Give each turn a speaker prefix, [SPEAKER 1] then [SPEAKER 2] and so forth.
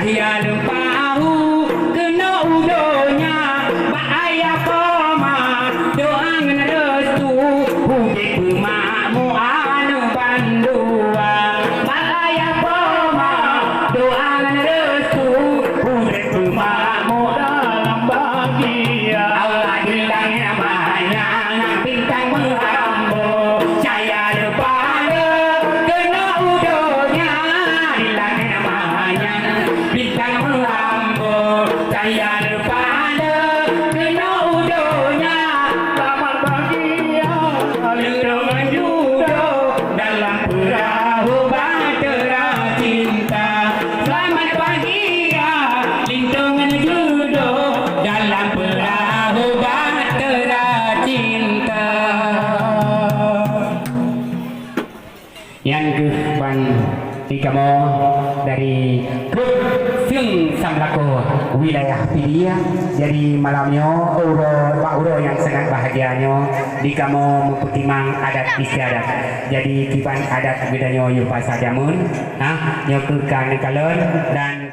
[SPEAKER 1] cahaya lempahu kena udonya bahaya koma doang restu ubi pemakmu anu bandua bahaya koma doang restu ubi pemakmu dalam bahagia Allah hilangnya banyak bintang mengambo cahaya lempahu kena udonya hilangnya banyak bintang mengambo cahaya pada kena udonya selamat bahagia lindungan judo dalam perahu bahtera cinta selamat bahagia lindungan judo dalam perahu bahtera cinta. Yang ke-ban Tikamo dari grup Film Samlako wilayah Pidia. Jadi malamnya Pak Uro yang sangat bahagianya Dikamo mempertimang adat istiadat. Jadi kiban adat bedanya yupa sajamun nyokukan kalen dan